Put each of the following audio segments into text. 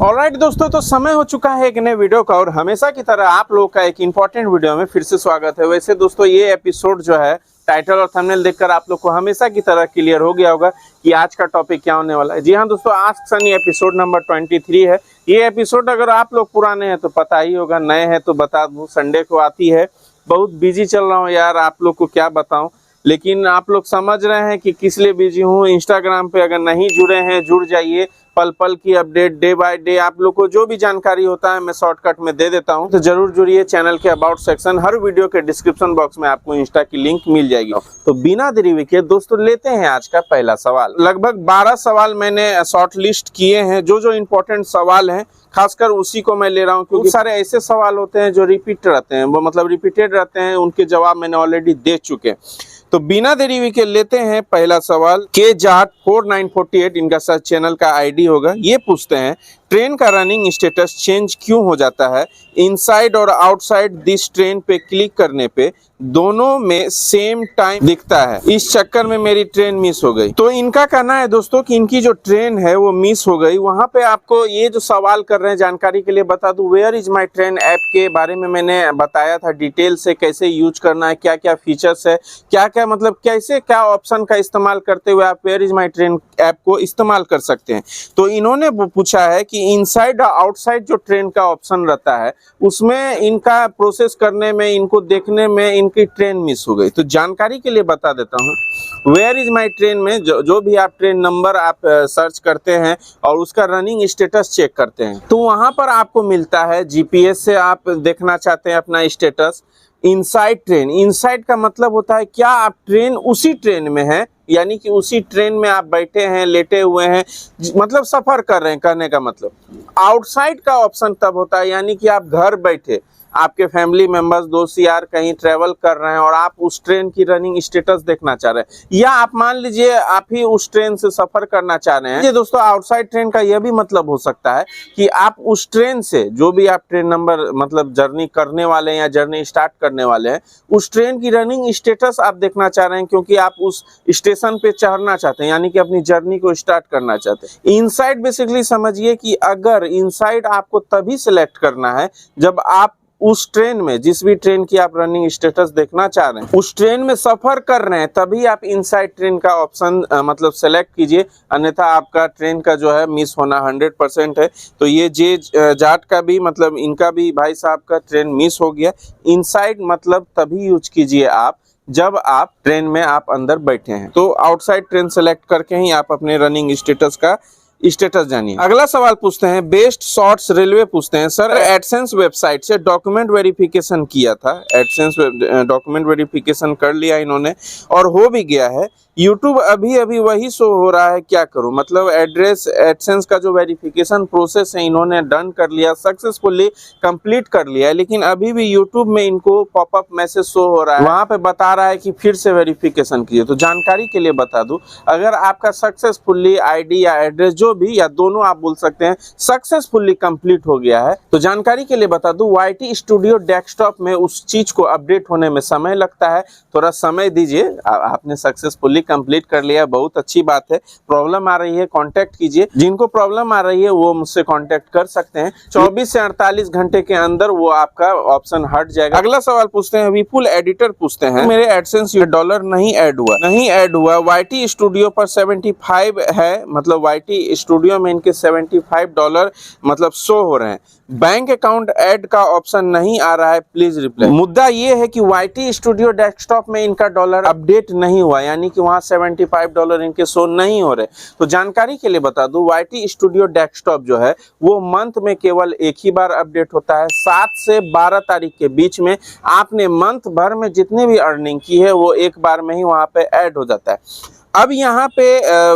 Alright दोस्तों, तो समय हो चुका है एक नए वीडियो का और हमेशा की तरह आप लोगों का एक इंपॉर्टेंट वीडियो में फिर से स्वागत है। वैसे दोस्तों ये एपिसोड जो है टाइटल और थंबनेल देखकर आप लोग को हमेशा की तरह क्लियर हो गया होगा कि आज का टॉपिक क्या होने वाला है। जी हाँ दोस्तों, आस्क सनी एपिसोड नंबर 23 है। ये एपिसोड अगर आप लोग पुराने हैं तो पता ही होगा, नए हैं तो बता दूं, संडे को आती है। बहुत बिजी चल रहा हूँ यार, आप लोग को क्या बताऊं, लेकिन आप लोग समझ रहे हैं कि किस लिए बिजी हूँ। इंस्टाग्राम पे अगर नहीं जुड़े हैं जुड़ जाइए, पल पल की अपडेट डे बाय डे आप लोग को जो भी जानकारी होता है मैं शॉर्टकट में दे देता हूं। तो जरूर जुड़िए चैनल के अबाउट सेक्शन, हर वीडियो के डिस्क्रिप्शन बॉक्स में आपको इंस्टा की लिंक मिल जाएगी। तो बिना देरी के दोस्तों लेते हैं आज का पहला सवाल। लगभग 12 सवाल मैंने शॉर्ट लिस्ट किए हैं, जो इंपॉर्टेंट सवाल हैं खासकर उसी को मैं ले रहा हूं, क्योंकि सारे ऐसे सवाल होते हैं जो रिपीट रहते हैं, वो मतलब रिपीटेड रहते हैं, उनके जवाब मैंने ऑलरेडी दे चुके। तो बिना देरी के लेते हैं पहला सवाल। के जाट 4948 इनका सर्च चैनल का आईडी होगा। ये पूछते हैं ट्रेन का रनिंग स्टेटस चेंज क्यों हो जाता है? इनसाइड और आउटसाइड दिस ट्रेन पे क्लिक करने पे दोनों में सेम टाइम दिखता है, इस चक्कर में मेरी ट्रेन मिस हो गई। तो इनका कहना है दोस्तों कि इनकी जो ट्रेन है वो मिस हो गई। वहां पे आपको ये जो सवाल कर रहे हैं, जानकारी के लिए बता दूं, where is my train app के बारे में मैंने बताया था डिटेल से, कैसे यूज करना है, क्या क्या फीचर्स है, क्या क्या मतलब कैसे क्या ऑप्शन का इस्तेमाल करते हुए आप where is my train app को इस्तेमाल कर सकते हैं। तो इन्होंने पूछा है कि इनसाइड और आउटसाइड जो ट्रेन का ऑप्शन रहता है उसमें इनका प्रोसेस करने में, इनको देखने में इनकी ट्रेन मिस हो गई। तो जानकारी के लिए बता देता हूँ, वेयर इज माई ट्रेन में जो भी आप ट्रेन नंबर आप सर्च करते हैं और उसका रनिंग स्टेटस चेक करते हैं तो वहां पर आपको मिलता है, जीपीएस से आप देखना चाहते हैं अपना स्टेटस, इनसाइड ट्रेन। इनसाइड का मतलब होता है क्या आप ट्रेन उसी ट्रेन में हैं, यानी कि उसी ट्रेन में आप बैठे हैं, लेटे हुए हैं, मतलब सफर कर रहे हैं, कहने का मतलब। आउटसाइड का ऑप्शन तब होता है यानी कि आप घर बैठे, आपके फैमिली मेंबर्स दोस्त यार कहीं ट्रेवल कर रहे हैं और आप उस ट्रेन की रनिंग स्टेटस देखना चाह रहे हैं, या आप मान लीजिए आप ही उस ट्रेन से सफर करना चाह रहे हैं। ये दोस्तों आउटसाइड ट्रेन का यह भी मतलब हो सकता है कि आप उस ट्रेन से, जो भी आप ट्रेन नंबर मतलब जर्नी करने वाले हैं या जर्नी स्टार्ट करने वाले हैं, उस ट्रेन की रनिंग स्टेटस आप देखना चाह रहे हैं, क्योंकि आप उस स्टेशन पे चढ़ना चाहते हैं, यानी कि अपनी जर्नी को स्टार्ट करना चाहते हैं। इनसाइड बेसिकली समझिए कि अगर इनसाइड आपको तभी सिलेक्ट करना है जब आप उस ट्रेन में, जिस भी ट्रेन की आप रनिंग स्टेटस देखना चाह रहे हैं, उस ट्रेन में सफर कर रहे हैं, तभी आप इनसाइड ट्रेन का ऑप्शन मतलब सेलेक्ट कीजिए, अन्यथा आपका ट्रेन का जो है मिस होना 100% है। तो ये जे जाट का भी मतलब इनका भी भाई साहब का ट्रेन मिस हो गया। इनसाइड मतलब तभी यूज कीजिए आप जब आप ट्रेन में आप अंदर बैठे हैं। तो आउटसाइड ट्रेन सेलेक्ट करके ही आप अपने रनिंग स्टेटस का स्टेटस जानिए। अगला सवाल पूछते हैं बेस्ट शॉर्ट्स रेलवे पूछते हैं, सर एडसेंस वेबसाइट से डॉक्यूमेंट वेरिफिकेशन किया था, एडसेंस डॉक्यूमेंट वेरिफिकेशन कर लिया इन्होंने और हो भी गया है, यूट्यूब अभी अभी वही शो हो रहा है, क्या करूं? मतलब एड्रेस एडसेंस का जो वेरिफिकेशन प्रोसेस है इन्होंने डन कर लिया, सक्सेसफुली कंप्लीट कर लिया है, लेकिन अभी भी यूट्यूब में इनको पॉपअप मैसेज शो हो रहा है, वहां पे बता रहा है कि फिर से वेरिफिकेशन कीजिए। तो जानकारी के लिए बता दूं, अगर आपका सक्सेसफुली आईडी या एड्रेस जो भी या दोनों आप बोल सकते हैं सक्सेसफुली कंप्लीट हो गया है, तो जानकारी के लिए बता दूं YT स्टूडियो डेस्कटॉप में उस चीज को अपडेट होने में समय लगता है, थोड़ा समय दीजिए। आपने सक्सेसफुली कंप्लीट कर लिया, बहुत अच्छी बात है। प्रॉब्लम आ रही है कांटेक्ट कीजिए, जिनको प्रॉब्लम आ रही है वो मुझसे कांटेक्ट कर सकते हैं, 24 से 48 घंटे के अंदर वो आपका ऑप्शन हट जाएगा। अगला सवाल पूछते हैं विपुल एडिटर पूछते हैं, मेरे एडसेंस डॉलर नहीं ऐड हुआ, YT स्टूडियो पर 75 है, मतलब YT स्टूडियो में इनके $75 मतलब शो हो रहे हैं, बैंक अकाउंट ऐड का ऑप्शन नहीं आ रहा है, प्लीज रिप्लाई। मुद्दा ये है कि YT स्टूडियो डेस्कटॉप में इनका डॉलर अपडेट नहीं हुआ, यानी कि वहां $75 इनके शो नहीं हो रहे। तो जानकारी के लिए बता दूं, YT स्टूडियो डेस्कटॉप जो है वो मंथ में केवल एक ही बार अपडेट होता है, 7 से 12 तारीख के बीच में आपने मंथ भर में जितनी भी अर्निंग की है वो एक बार में ही वहां पे ऐड हो जाता है। अब यहाँ पे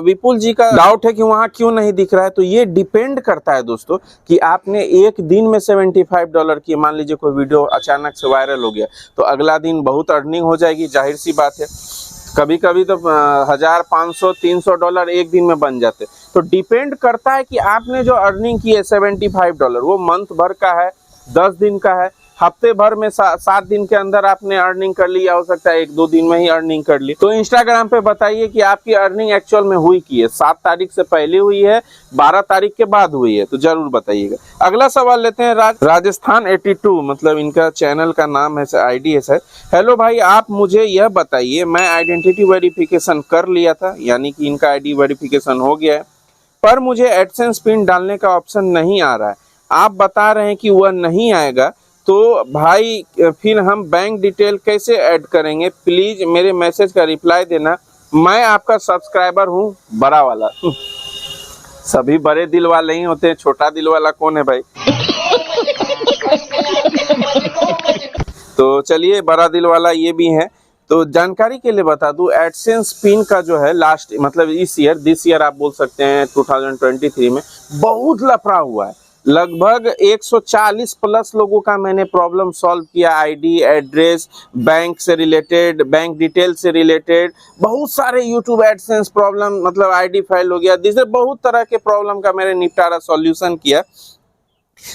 विपुल जी का डाउट है कि वहां क्यों नहीं दिख रहा है, तो ये डिपेंड करता है दोस्तों कि आपने एक दिन में $75 की, मान लीजिए कोई वीडियो अचानक से वायरल हो गया तो अगला दिन बहुत अर्निंग हो जाएगी, जाहिर सी बात है। कभी कभी तो 1000, 500, $300 एक दिन में बन जाते। तो डिपेंड करता है कि आपने जो अर्निंग की है $75 वो मंथ भर का है, 10 दिन का है, हफ्ते भर में 7 दिन के अंदर आपने अर्निंग कर ली, या हो सकता है 1-2 दिन में ही अर्निंग कर ली। तो इंस्टाग्राम पे बताइए कि आपकी अर्निंग एक्चुअल में हुई की है, 7 तारीख से पहले हुई है, 12 तारीख के बाद हुई है, तो जरूर बताइएगा। अगला सवाल लेते हैं राजस्थान 82, मतलब इनका चैनल का नाम है, आईडी है सर। हेलो भाई, आप मुझे यह बताइए, मैं आइडेंटिटी वेरिफिकेशन कर लिया था, यानी कि इनका आईडी वेरिफिकेशन हो गया है, पर मुझे एडसेंस पिन डालने का ऑप्शन नहीं आ रहा है। आप बता रहे हैं कि वह नहीं आएगा, तो भाई फिर हम बैंक डिटेल कैसे ऐड करेंगे? प्लीज मेरे मैसेज का रिप्लाई देना, मैं आपका सब्सक्राइबर हूँ, बड़ा वाला। सभी बड़े दिल वाले ही होते हैं, छोटा दिल वाला कौन है भाई? तो चलिए, बड़ा दिल वाला ये भी है। तो जानकारी के लिए बता दूं, एडसेंस पिन का जो है लास्ट, मतलब दिस ईयर आप बोल सकते हैं 2023 में बहुत लफड़ा हुआ है। लगभग 140 प्लस लोगों का मैंने प्रॉब्लम सॉल्व किया, आईडी, एड्रेस, बैंक से रिलेटेड, बैंक डिटेल से रिलेटेड, बहुत सारे यूट्यूब एडसेंस प्रॉब्लम, मतलब आईडी फाइल हो गया, जिससे बहुत तरह के प्रॉब्लम का मैंने निपटारा सॉल्यूशन किया।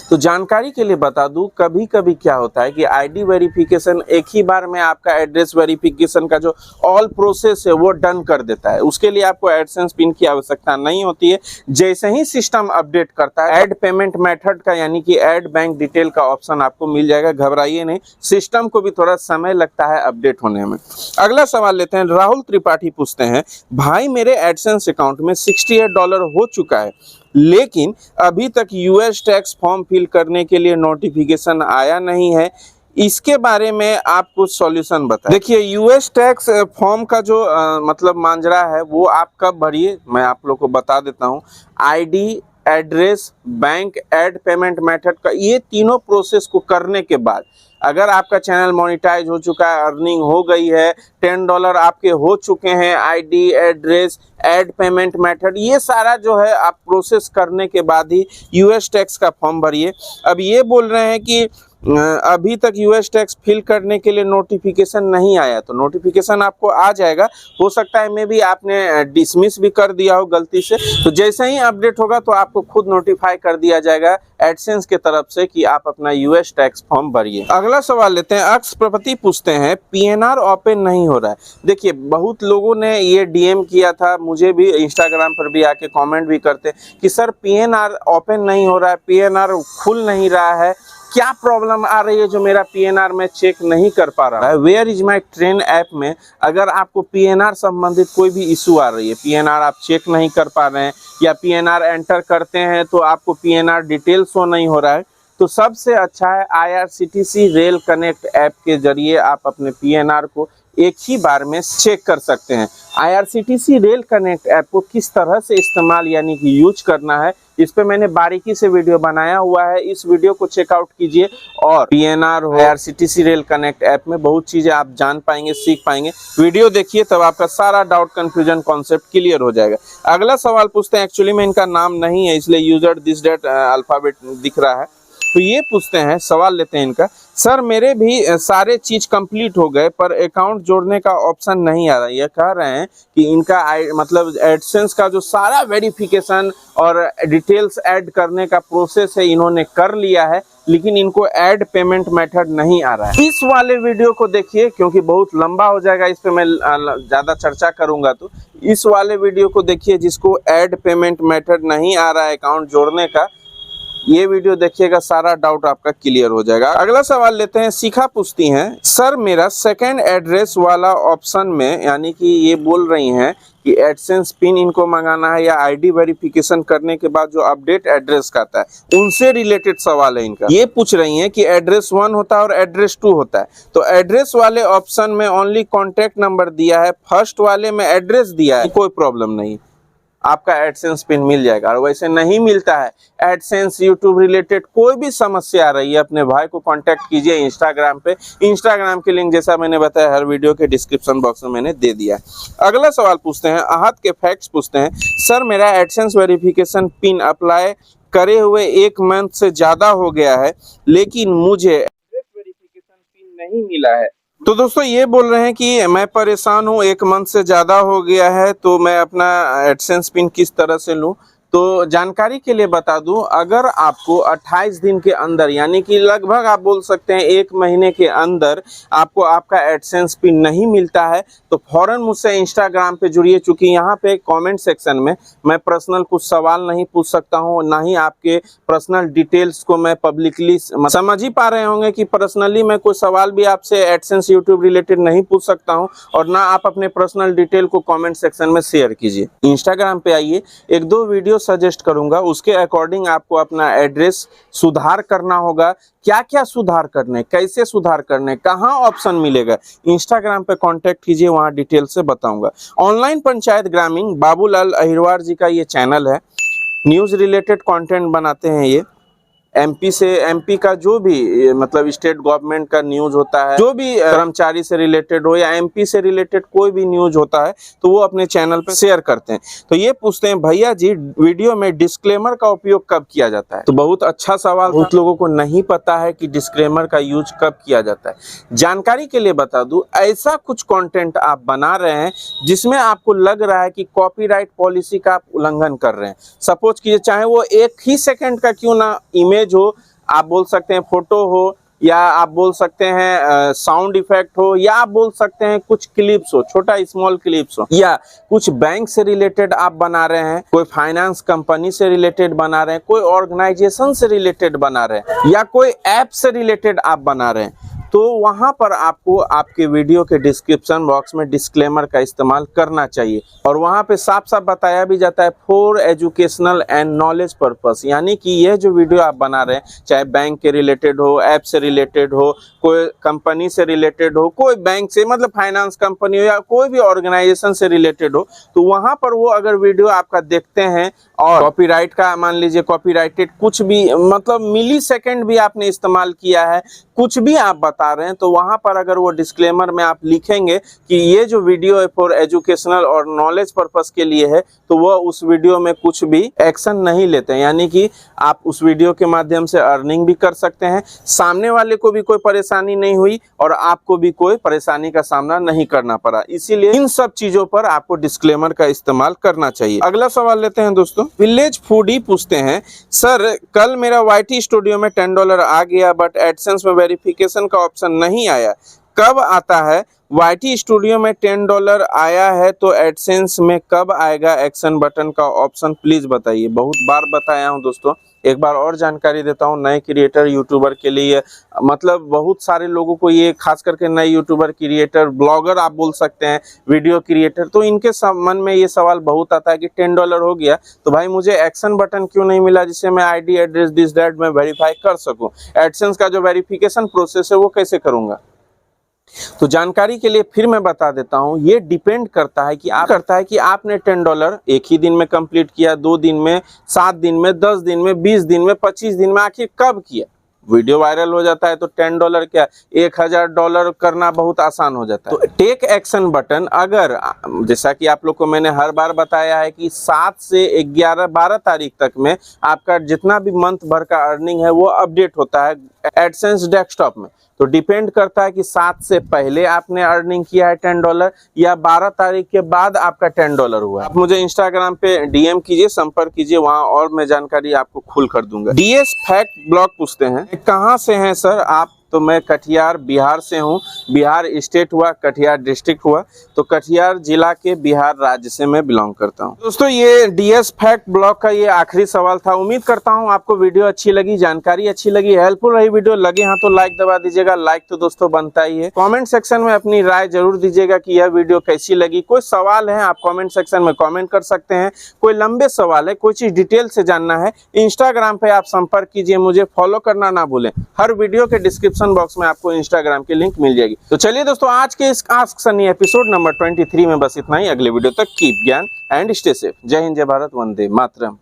तो जानकारी के लिए बता दूं, कभी कभी क्या होता है कि आईडी वेरिफिकेशन एक ही बार में आपका एड्रेस वेरिफिकेशन का जो ऑल प्रोसेस है वो डन कर देता है। उसके लिए आपको एडसेंस पिन की आवश्यकता नहीं होती है। जैसे ही सिस्टम अपडेट करता है, ऐड पेमेंट मेथड का यानी कि ऐड बैंक डिटेल का ऑप्शन आपको मिल जाएगा। घबराइए नहीं, सिस्टम को भी थोड़ा समय लगता है अपडेट होने में। अगला सवाल लेते हैं। राहुल त्रिपाठी पूछते हैं, भाई मेरे एडसेंस अकाउंट में $68 हो चुका है, लेकिन अभी तक यूएस टैक्स फॉर्म फिल करने के लिए नोटिफिकेशन आया नहीं है, इसके बारे में आप कुछ सॉल्यूशन बताएं। देखिए, यूएस टैक्स फॉर्म का जो मतलब मांजरा है वो आप कब भरिए, मैं आप लोग को बता देता हूँ। ID, address, bank, add payment method का ये तीनों प्रोसेस को करने के बाद, अगर आपका चैनल मोनेटाइज हो चुका है, अर्निंग हो गई है, $10 आपके हो चुके हैं, ID, address, add payment method, ये सारा जो है आप प्रोसेस करने के बाद ही यूएस टैक्स का फॉर्म भरिए। अब ये बोल रहे हैं कि अभी तक यूएस टैक्स फिल करने के लिए नोटिफिकेशन नहीं आया, तो नोटिफिकेशन आपको आ जाएगा। हो सकता है मे भी आपने डिसमिस भी कर दिया हो गलती से, तो जैसे ही अपडेट होगा तो आपको खुद नोटिफाई कर दिया जाएगा एडसेंस के तरफ से कि आप अपना यूएस टैक्स फॉर्म भरिए। अगला सवाल लेते हैं। अक्ष प्रपति पूछते हैं, पीएनआर ओपन नहीं हो रहा है। देखिए, बहुत लोगों ने ये डीएम किया था, मुझे भी इंस्टाग्राम पर भी आके कमेंट भी करते कि सर पीएनआर ओपन नहीं हो रहा है, पीएनआर खुल नहीं रहा है, क्या प्रॉब्लम आ रही है जो मेरा पीएनआर में चेक नहीं कर पा रहा है। Where is my train app में अगर आपको पीएनआर संबंधित कोई भी इशू आ रही है, पीएनआर आप चेक नहीं कर पा रहे हैं, या पीएनआर एंटर करते हैं तो आपको पीएनआर डिटेल शो नहीं हो रहा है, तो सबसे अच्छा है IRCTC रेल कनेक्ट ऐप के जरिए आप अपने पीएनआर को एक ही बार में चेक कर सकते हैं। IRCTC रेल कनेक्ट ऐप को किस तरह से इस्तेमाल यानी कि यूज करना है, इस पे मैंने बारीकी से वीडियो बनाया हुआ है, इस वीडियो को चेकआउट कीजिए। और पीएनआर हो, IRCTC रेल कनेक्ट ऐप में बहुत चीजें आप जान पाएंगे, सीख पाएंगे। वीडियो देखिए, तब आपका सारा डाउट, कंफ्यूजन, कॉन्सेप्ट क्लियर हो जाएगा। अगला सवाल पूछते हैं, एक्चुअली में इनका नाम नहीं है इसलिए यूजर दिस डेट अल्फाबेट दिख रहा है, तो ये पूछते हैं, सवाल लेते हैं इनका। सर मेरे भी सारे चीज कंप्लीट हो गए पर अकाउंट जोड़ने का ऑप्शन नहीं आ रहा। ये कह रहे हैं कि इनका मतलब एडसेंस का जो सारा वेरिफिकेशन और डिटेल्स ऐड करने का प्रोसेस है इन्होंने कर लिया है, लेकिन इनको ऐड पेमेंट मेथड नहीं आ रहा है। इस वाले वीडियो को देखिए, क्योंकि बहुत लंबा हो जाएगा, इस पे मैं ज्यादा चर्चा करूंगा, तो इस वाले वीडियो को देखिए जिसको ऐड पेमेंट मेथड नहीं आ रहा है अकाउंट जोड़ने का, ये वीडियो देखिएगा, सारा डाउट आपका क्लियर हो जाएगा। अगला सवाल लेते हैं। शिखा पूछती हैं, सर मेरा सेकंड एड्रेस वाला ऑप्शन में, यानी कि ये बोल रही हैं कि एडसेंस पिन इनको मंगाना है या आईडी वेरिफिकेशन करने के बाद जो अपडेट एड्रेस का आता है उनसे रिलेटेड सवाल है इनका। ये पूछ रही हैं कि एड्रेस 1 होता है और एड्रेस 2 होता है, तो एड्रेस वाले ऑप्शन में ओनली कॉन्टेक्ट नंबर दिया है, फर्स्ट वाले में एड्रेस दिया है, कोई प्रॉब्लम नहीं, आपका एडसेंस पिन मिल जाएगा। और वैसे नहीं मिलता है एडसेंस यूट्यूब रिलेटेड कोई भी समस्या आ रही है, अपने भाई को कांटेक्ट कीजिए इंस्टाग्राम पे। इंस्टाग्राम के लिंक जैसा मैंने बताया हर वीडियो के डिस्क्रिप्शन बॉक्स में मैंने दे दिया है। अगला सवाल पूछते हैं, आहत के फैक्ट्स पूछते हैं, सर मेरा एडसेंस वेरिफिकेशन पिन अप्लाई करे हुए 1 मंथ से ज्यादा हो गया है, लेकिन मुझे एड्रेस वेरिफिकेशन पिन नहीं मिला है। तो दोस्तों ये बोल रहे हैं कि मैं परेशान हूँ, 1 मंथ से ज़्यादा हो गया है, तो मैं अपना एडसेंस पिन किस तरह से लूँ। तो जानकारी के लिए बता दूं, अगर आपको 28 दिन के अंदर यानी कि लगभग आप बोल सकते हैं 1 महीने के अंदर आपको आपका एडसेंस पिन नहीं मिलता है तो फौरन मुझसे इंस्टाग्राम पे जुड़िए। चूंकि यहाँ पे कमेंट सेक्शन में मैं पर्सनल कुछ सवाल नहीं पूछ सकता हूँ, ना ही आपके पर्सनल डिटेल्स को मैं पब्लिकली समझ ही पा रहे होंगे कि पर्सनली मैं कोई सवाल भी आपसे एडसेंस यूट्यूब रिलेटेड नहीं पूछ सकता हूँ, और ना आप अपने पर्सनल डिटेल को कमेंट सेक्शन में शेयर कीजिए। इंस्टाग्राम पे आइए, 1-2 वीडियो सजेस्ट करूंगा, उसके अकॉर्डिंग आपको अपना एड्रेस सुधार करना होगा। क्या क्या सुधार करने, कैसे सुधार करने, कहाँ ऑप्शन मिलेगा, इंस्टाग्राम पे कांटेक्ट कीजिए, वहाँ डिटेल से बताऊंगा। ऑनलाइन पंचायत ग्रामीण बाबूलाल अहिरवार जी का ये चैनल है, न्यूज़ रिलेटेड कंटेंट बनाते हैं ये। एमपी का जो भी मतलब स्टेट गवर्नमेंट का न्यूज होता है, जो भी कर्मचारी से रिलेटेड हो या एमपी से रिलेटेड कोई भी न्यूज होता है तो वो अपने चैनल पे शेयर करते हैं। तो ये पूछते हैं, भैया जी वीडियो में डिस्क्लेमर का उपयोग कब किया जाता है? तो बहुत अच्छा सवाल, बहुत लोगों को नहीं पता है कि डिस्क्लेमर का यूज कब किया जाता है। जानकारी के लिए बता दूं, ऐसा कुछ कंटेंट आप बना रहे हैं जिसमें आपको लग रहा है कि कॉपीराइट पॉलिसी का आप उल्लंघन कर रहे हैं। सपोज कीजिए, चाहे वो 1 ही सेकंड का क्यों ना इमेज हो, आप बोल सकते हैं फोटो हो, या आप बोल सकते हैं साउंड इफेक्ट हो, या आप बोल सकते हैं कुछ क्लिप्स हो, छोटा स्मॉल क्लिप्स हो, या कुछ बैंक से रिलेटेड आप बना रहे हैं, कोई फाइनेंस कंपनी से रिलेटेड बना रहे हैं, कोई ऑर्गेनाइजेशन से रिलेटेड बना रहे हैं, या कोई ऐप से रिलेटेड आप बना रहे हैं, तो वहां पर आपको आपके वीडियो के डिस्क्रिप्शन बॉक्स में डिस्क्लेमर का इस्तेमाल करना चाहिए। और वहां पे साफ साफ बताया भी जाता है for educational and knowledge purpose, यानी कि यह जो वीडियो आप बना रहे हैं, चाहे बैंक के रिलेटेड हो, ऐप से रिलेटेड हो, कोई कंपनी से रिलेटेड हो, कोई बैंक से मतलब फाइनेंस कंपनी हो, या कोई भी ऑर्गेनाइजेशन से रिलेटेड हो, तो वहां पर वो अगर वीडियो आपका देखते हैं और कॉपीराइट का मान लीजिए कॉपीराइटेड कुछ भी मतलब मिली सेकेंड भी आपने इस्तेमाल किया है, कुछ भी आप बता रहे हैं, तो वहां पर अगर वो डिस्क्लेमर में आप लिखेंगे कि ये जो वीडियो है फॉर एजुकेशनल और नॉलेज पर्पस के लिए है, तो वह उस वीडियो में कुछ भी एक्शन नहीं लेते हैं। यानी कि आप उस वीडियो के माध्यम से अर्निंग भी कर सकते हैं, सामने वाले को भी कोई परेशानी नहीं हुई और आपको भी कोई परेशानी का सामना नहीं करना पड़ा। इसीलिए इन सब चीजों पर आपको डिस्क्लेमर का इस्तेमाल करना चाहिए। अगला सवाल लेते हैं दोस्तों, विलेज फूडी पूछते हैं, सर कल मेरा YT स्टूडियो में $10 आ गया बट एडसेंस में वेरिफिकेशन का ऑप्शन नहीं आया, कब आता है? YT स्टूडियो में $10 आया है तो एडसेंस में कब आएगा एक्शन बटन का ऑप्शन, प्लीज बताइए। बहुत बार बताया हूं दोस्तों, एक बार और जानकारी देता हूं नए क्रिएटर यूट्यूबर के लिए, मतलब बहुत सारे लोगों को ये, खास करके नए यूट्यूबर क्रिएटर ब्लॉगर आप बोल सकते हैं, वीडियो क्रिएटर, तो इनके मन में ये सवाल बहुत आता है कि $10 हो गया तो भाई मुझे एक्शन बटन क्यों नहीं मिला जिससे मैं ID एड्रेस दिस दैट में वेरीफाई कर सकूं, एडसेंस का जो वेरिफिकेशन प्रोसेस है वो कैसे करूंगा? तो जानकारी के लिए फिर मैं बता देता हूं, ये डिपेंड करता है कि आपने $10 एक ही दिन में कंप्लीट किया, 2 दिन में, 7 दिन में, 10 दिन में, 20 दिन में, 25 दिन में, आखिर कब किया? वीडियो वायरल हो जाता है तो $10 क्या $1000 करना बहुत आसान हो जाता है। तो टेक एक्शन बटन, अगर जैसा कि आप लोग को मैंने हर बार बताया है कि 7 से 11-12 तारीख तक में आपका जितना भी मंथ भर का अर्निंग है वो अपडेट होता है एडसेंस डेस्कटॉप में। तो डिपेंड करता है कि 7 से पहले आपने अर्निंग किया है $10 या 12 तारीख के बाद आपका $10 हुआ। आप मुझे इंस्टाग्राम पे DM कीजिए, संपर्क कीजिए, वहां और मैं जानकारी आपको खुल कर दूंगा। DS फैक्ट ब्लॉग पूछते हैं, कहाँ से हैं सर आप? तो मैं कटिहार बिहार से हूँ, बिहार स्टेट हुआ, कटिहार डिस्ट्रिक्ट हुआ, तो कटिहार जिला के बिहार राज्य से मैं बिलोंग करता हूँ। दोस्तों ये DS फैक्ट ब्लॉग का ये आखिरी सवाल था। उम्मीद करता हूँ आपको वीडियो अच्छी लगी, जानकारी अच्छी लगी, हेल्पफुल रही वीडियो, लगे हाँ तो लाइक दबा दीजिएगा। लाइक तो दोस्तों बनता ही है। कमेंट सेक्शन में अपनी राय जरूर दीजिएगा कि यह वीडियो कैसी लगी। कोई सवाल है आप कमेंट सेक्शन में कमेंट कर सकते हैं, कोई लंबे सवाल है, कोई चीज डिटेल से जानना है, इंस्टाग्राम पे आप संपर्क कीजिए, मुझे फॉलो करना ना भूलें। हर वीडियो के डिस्क्रिप्शन बॉक्स में आपको इंस्टाग्राम की लिंक मिल जाएगी। तो चलिए दोस्तों, आज के इस आस्क सनी एपिसोड नंबर 23 में बस इतना ही। अगले वीडियो तक कीप ज्ञान एंड स्टे सेफ। जय हिंद, जय भारत, वंदे मातरम।